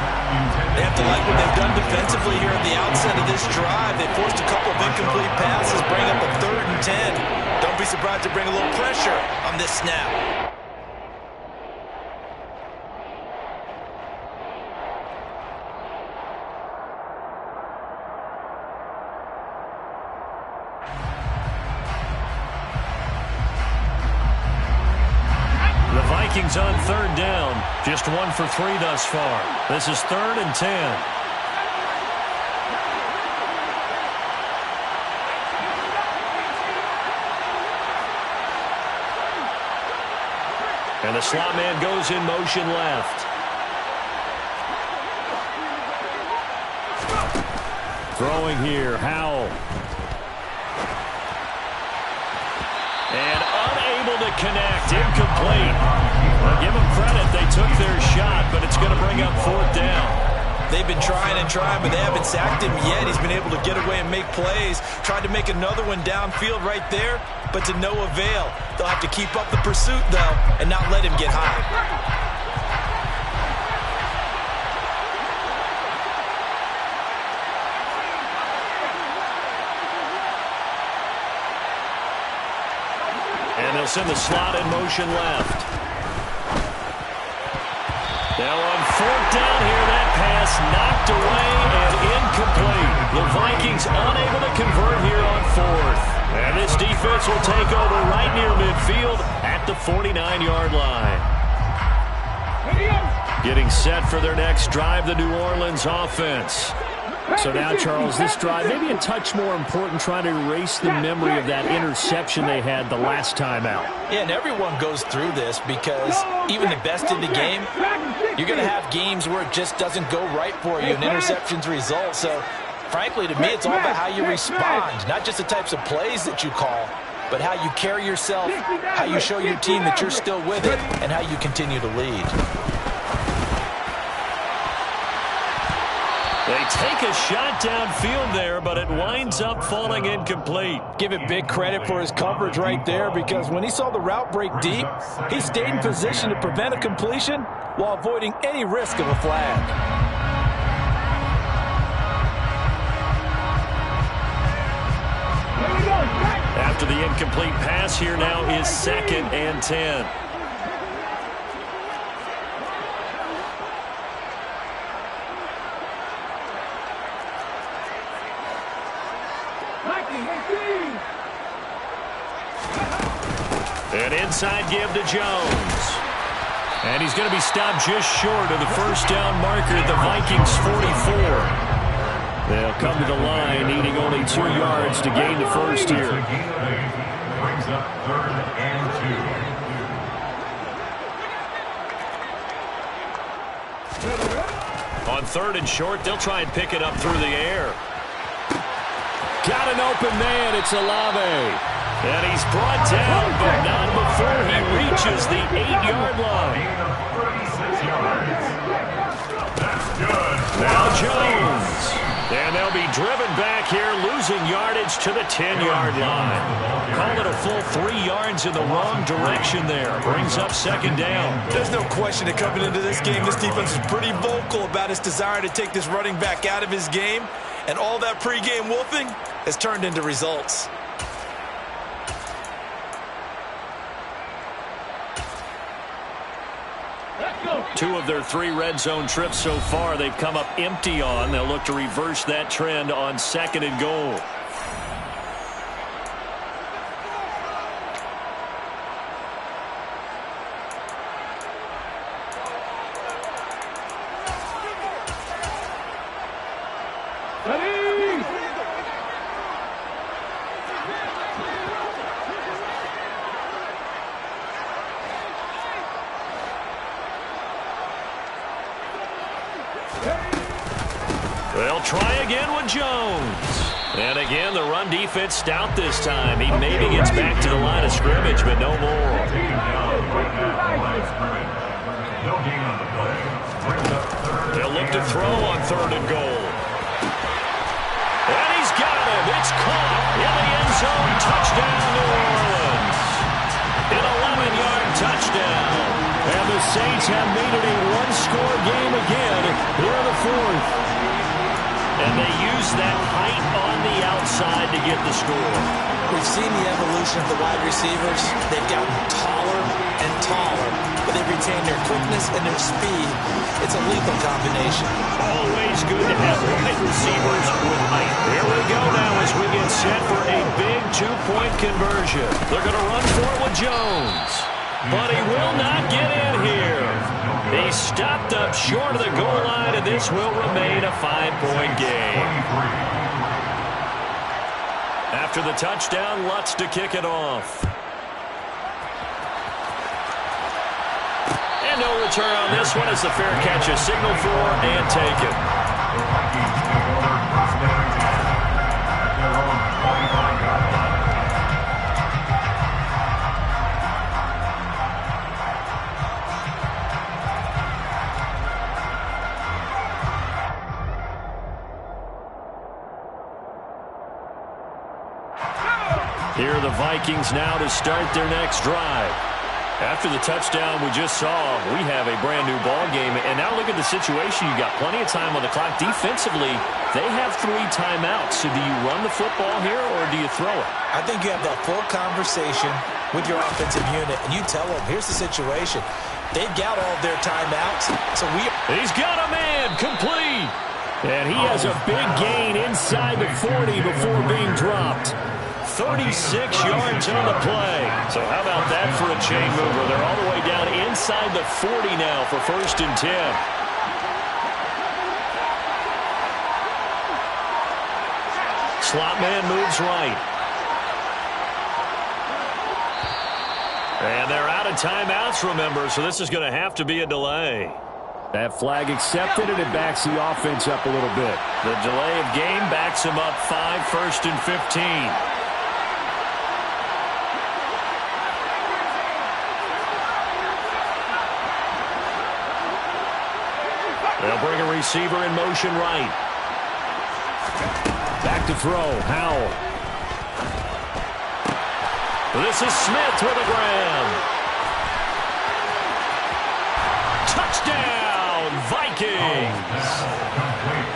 They have to like what they've done defensively here at the outset of this drive. They forced a couple of incomplete passes, bring up a 3rd and 10. Don't be surprised to bring a little pressure on this snap. Vikings on 3rd down. Just 1 for 3 thus far. This is 3rd and 10. And the slot man goes in motion left. Throwing here, Howell. And unable to connect, incomplete. Well, give them credit, they took their shot, but it's going to bring up 4th down. They've been trying and trying, but they haven't sacked him yet. He's been able to get away and make plays. Tried to make another one downfield right there, but to no avail. They'll have to keep up the pursuit, though, and not let him get high. And they'll send the slot in motion left. Now on 4th down here, that pass knocked away and incomplete. The Vikings unable to convert here on 4th. And this defense will take over right near midfield at the 49-yard line. Getting set for their next drive, the New Orleans offense. So now, Charles, this drive maybe a touch more important, trying to erase the memory of that interception they had the last time out. Yeah, and everyone goes through this because even the best in the game, you're going to have games where it just doesn't go right for you and interceptions result. So, frankly, to me, it's all about how you respond, not just the types of plays that you call, but how you carry yourself, how you show your team that you're still with it, and how you continue to lead. They take a shot downfield there, but it winds up falling incomplete. Give it big credit for his coverage right there, because when he saw the route break deep, he stayed in position to prevent a completion while avoiding any risk of a flag. After the incomplete pass, here now is 2nd and 10. An inside give to Jones. And he's going to be stopped just short of the 1st down marker at the Vikings 44. They'll come to the line, needing only 2 yards to gain the first here. Brings up 3rd and 2. On 3rd and short, they'll try and pick it up through the air. Got an open man, it's Olave. And he's brought down, but not before he reaches the 8-yard line. Now Jones. And they'll be driven back here, losing yardage to the 10-yard line. Call it a full 3 yards in the wrong direction there. Brings up 2nd down. There's no question that coming into this game, this defense is pretty vocal about its desire to take this running back out of his game. And all that pregame wolfing has turned into results. Two of their 3 red zone trips so far, they've come up empty on. They'll look to reverse that trend on 2nd and goal. They'll try again with Jones. And again, the run defense stout this time. He maybe gets back to the line of scrimmage, but no more. They'll look to throw on 3rd and goal. And he's got him. It's caught in the end zone. Touchdown, New Orleans. An 11-yard touchdown. And the Saints have made it a one-score game again here in the 4th. And they use that height on the outside to get the score. We've seen the evolution of the wide receivers. They've gotten taller and taller, but they've retained their quickness and their speed. It's a lethal combination. Always good to have wide receivers with height. Here we go now as we get set for a big 2-point conversion. They're going to run for it with Jones. But he will not get in here. He stopped up short of the goal line, and this will remain a 5-point game. After the touchdown, Lutz to kick it off. And no return on this one as the fair catch is signaled for and taken. Here are the Vikings now to start their next drive. After the touchdown we just saw, we have a brand new ball game. And now look at the situation. You got plenty of time on the clock. Defensively, they have 3 timeouts. So do you run the football here or do you throw it? I think you have that full conversation with your offensive unit, and you tell them, here's the situation. They've got all their timeouts, so He's got a man complete. And he has a big gain inside the 40 before being dropped. 36 yards on the play. So how about that for a chain mover? They're all the way down inside the 40 now for 1st and 10. Slot man moves right. And they're out of timeouts, remember, so this is going to have to be a delay. That flag accepted, and it backs the offense up a little bit. The delay of game backs him up 5, 1st and 15. They'll bring a receiver in motion right. Back to throw. Howell. This is Smith with a grab. Touchdown, Vikings.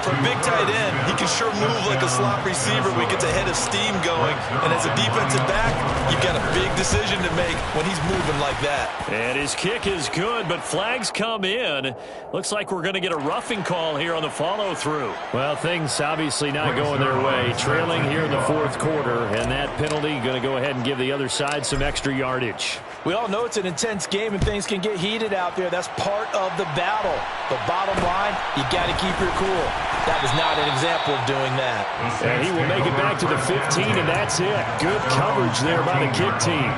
For a big tight end, he can sure move like a slot receiver when he gets a head of steam going. And as a defensive back, you've got a big decision to make when he's moving like that. And his kick is good, but flags come in. Looks like we're going to get a roughing call here on the follow-through. Well, things obviously not going their way. Trailing here in the 4th quarter, and that penalty going to go ahead and give the other side some extra yardage. We all know it's an intense game and things can get heated out there. That's part of the battle. But bottom line, you got to keep your cool. That was not an example of doing that. And he will make it back to the 15, and that's it. Good coverage there by the kick team.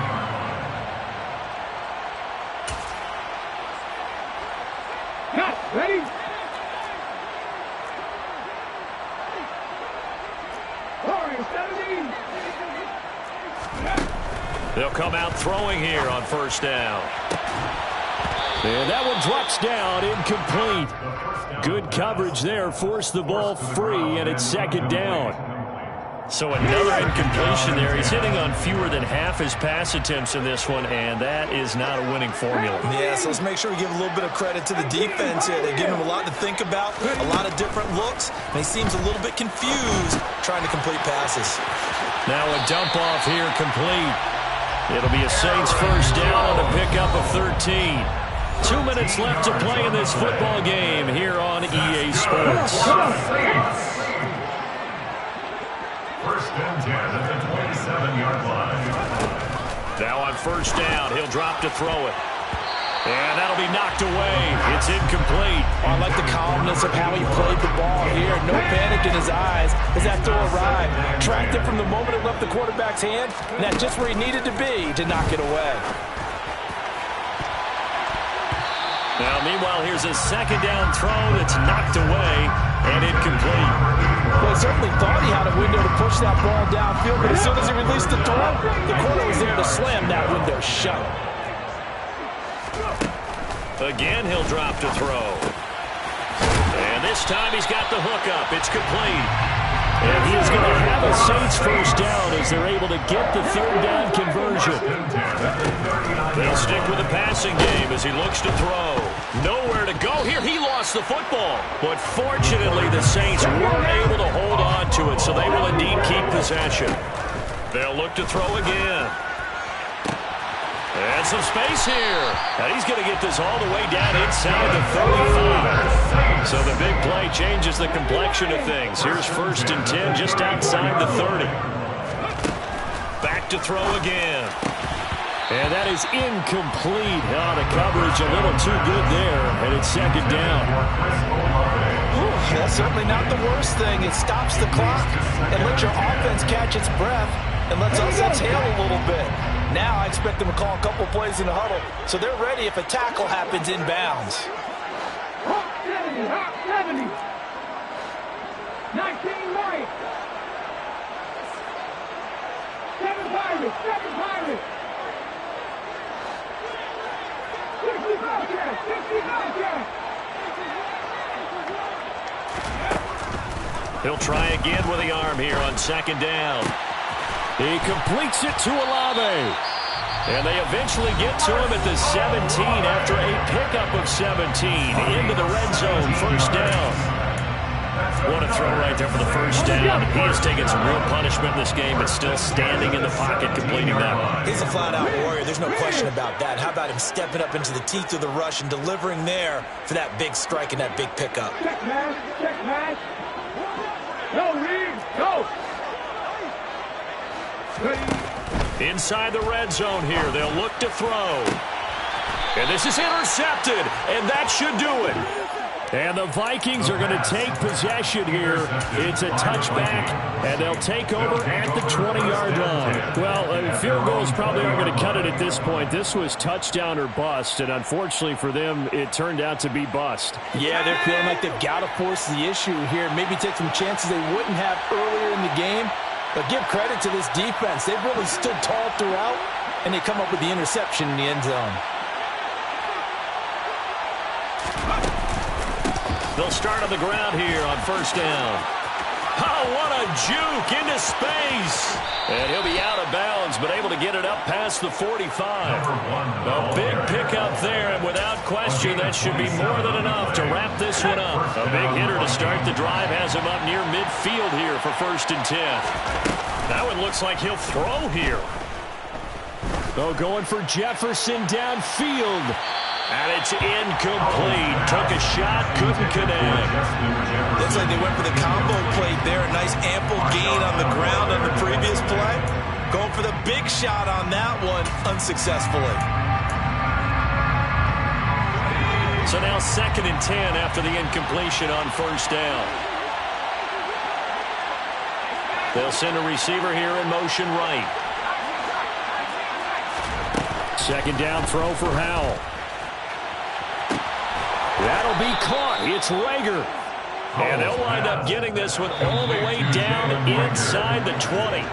Ready? They'll come out throwing here on 1st down. And that one drops down, incomplete. Good coverage there, forced the ball free, and it's 2nd down. So another incompletion there. He's hitting on fewer than half his pass attempts in this one, and that is not a winning formula. Yeah, so let's make sure we give a little bit of credit to the defense here. They've given him a lot to think about, a lot of different looks, and he seems a little bit confused trying to complete passes. Now a dump off here, complete. It'll be a Saints 1st down on a pickup of 13. 2 minutes left to play in this football game here on EA Sports. 1st and 10 at the 27-yard line. Now on 1st down, he'll drop to throw it. And that'll be knocked away. It's incomplete. I like the calmness of how he played the ball here. No panic in his eyes as that throw arrived. Tracked it from the moment it left the quarterback's hand, and that's just where he needed to be to knock it away. Now, meanwhile, here's a second down throw that's knocked away and incomplete. Well, he certainly thought he had a window to push that ball downfield, but as soon as he released the throw, the corner was there to slam that window shut. Again, he'll drop to throw. And this time he's got the hook up. It's complete. And he is going to have a Saints first down as they're able to get the third down conversion. They'll stick with the passing game as he looks to throw. Nowhere to go here. He lost the football. But fortunately, the Saints weren't able to hold on to it, so they will indeed keep possession. They'll look to throw again. And some space here. And he's going to get this all the way down inside the 35. So the big play changes the complexion of things. Here's 1st and 10 just outside the 30. Back to throw again. And that is incomplete. Oh, the coverage a little too good there. And it's second down. That's certainly not the worst thing. It stops the clock and lets your offense catch its breath and lets us exhale a little bit. Now I expect them to call a couple plays in the huddle, so they're ready if a tackle happens inbounds. 70. 19 right. 7 Pirates. 7 Pirates. 65 cats. 65 cats. He'll try again with the arm here on second down. He completes it to Olave. And they eventually get to him at the 17 after a pickup of 17 into the red zone. First down. What a throw right there for the first down. He has taken some real punishment in this game, but still standing in the pocket, completing that one. He's a flat-out warrior. There's no question about that. How about him stepping up into the teeth of the rush and delivering there for that big strike and that big pickup? Check pass. Check pass. Go, Reed. Go. Inside the red zone here, they'll look to throw. And this is intercepted, and that should do it. And the Vikings are going to take possession here. It's a touchback, and they'll take over at the 20-yard line. Well, field goals probably aren't going to cut it at this point. This was touchdown or bust, and unfortunately for them, it turned out to be bust. Yeah, they're feeling like they've got to force the issue here. Maybe take some chances they wouldn't have earlier in the game. But give credit to this defense. They've really stood tall throughout, and they come up with the interception in the end zone. They'll start on the ground here on first down. Oh, what a juke into space. And he'll be out of bounds, but able to get it up past the 45. A big pickup there, and without question, that should be more than enough to wrap this one up. A big hitter to start the drive has him up near midfield here for 1st and 10. That one looks like he'll throw here. Oh, going for Jefferson downfield. And it's incomplete. Took a shot, couldn't connect. Looks like they went for the combo plate there. A nice ample gain on the ground on the previous play. Going for the big shot on that one unsuccessfully. So now 2nd and 10 after the incompletion on first down. They'll send a receiver here in motion right. 2nd down throw for Howell. That'll be caught. It's Rager. And they'll wind up getting this one all the way down inside the 20.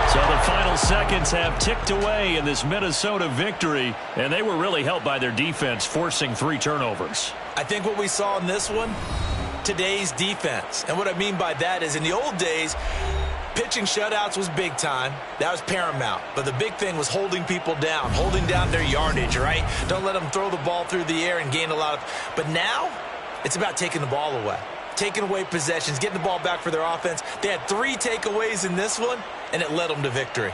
So the final seconds have ticked away in this Minnesota victory, and they were really helped by their defense, forcing 3 turnovers. I think what we saw in this one, today's defense. And what I mean by that is in the old days, pitching shutouts was big time. That was paramount. But the big thing was holding people down, holding down their yardage, right? Don't let them throw the ball through the air and gain a lot of... But now, it's about taking the ball away. Taking away possessions, getting the ball back for their offense. They had 3 takeaways in this one, and it led them to victory.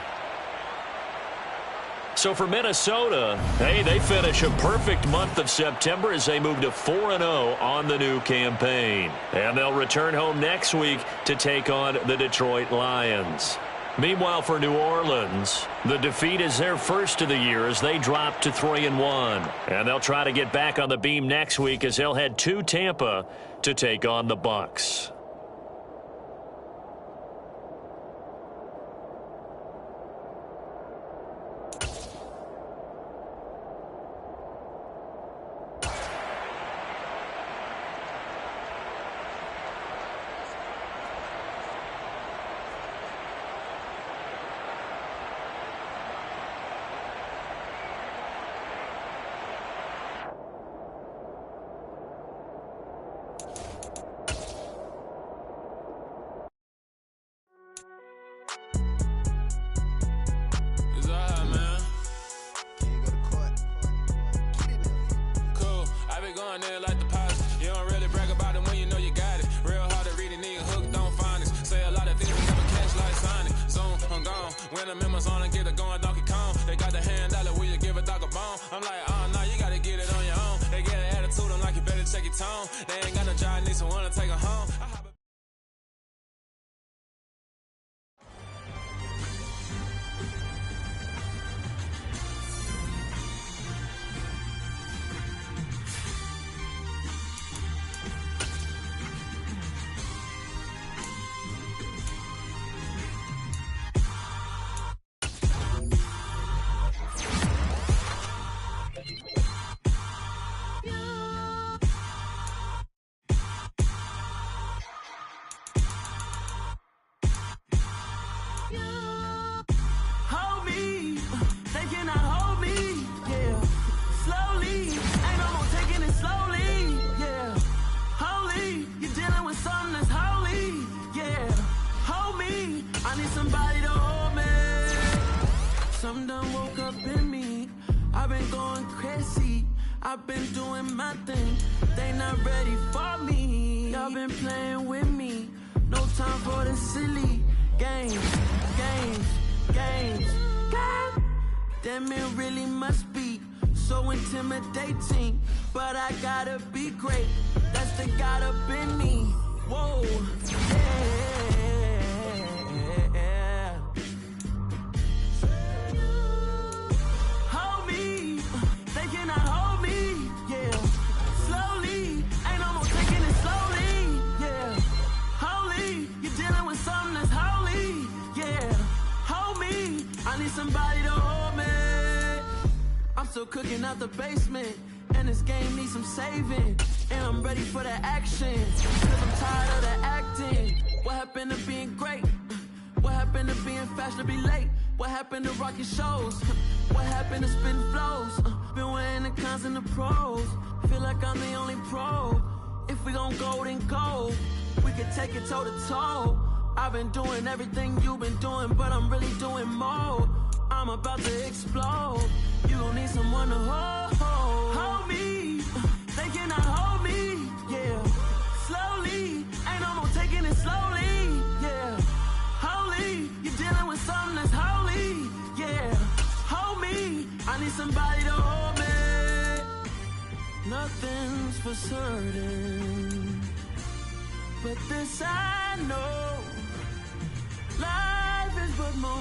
So for Minnesota, hey, they finish a perfect month of September as they move to 4-0 on the new campaign. And they'll return home next week to take on the Detroit Lions. Meanwhile, for New Orleans, the defeat is their first of the year as they drop to 3-1. And they'll try to get back on the beam next week as they'll head to Tampa to take on the Bucs. going in like deposit. You don't really brag about it when you know you got it. Real hard to read it, nigga hooked on finance. Say a lot of things, but never catch like signing. Zoom, I'm gone. When the members on and get it going Donkey Kong. They got the hand dollar, will you give a dog a bone? I'm like, oh, no, you gotta get it on your own. They get an attitude, I'm like, you better check your tone. They ain't got no job, need someone to take her home. Hold me, they cannot hold me, yeah. Slowly, ain't no more taking it slowly, yeah. Holy, you're dealing with something that's holy, yeah. Hold me, I need somebody to hold me. Something done woke up in me, I've been going crazy. I've been doing my thing, they not ready for me. Y'all been playing with me, no time for the silly games. Damn, it really must be so intimidating, but I gotta be great. That's the God up in me. Whoa, yeah. Hold me, they cannot hold me, yeah. Slowly, ain't no more taking it slowly, yeah. Holy, you're dealing with something that's holy, yeah. Hold me, I need somebody to hold me. I'm still cooking out the basement, and this game needs some saving. And I'm ready for the action, cause I'm tired of the acting. What happened to being great? What happened to being fashionably late? What happened to rocking shows? What happened to spitting flows? Been wearing the cons and the pros. Feel like I'm the only pro. If we gon' go, then go. We could take it toe to toe. I've been doing everything you've been doing, but I'm really doing more. I'm about to explode. You gon' need someone to hold me. They cannot hold me, yeah. Slowly, ain't no more taking it slowly, yeah. Holy, you're dealing with something that's holy, yeah. Hold me, I need somebody to hold me. Nothing's for certain, but this I know. Life is but moments.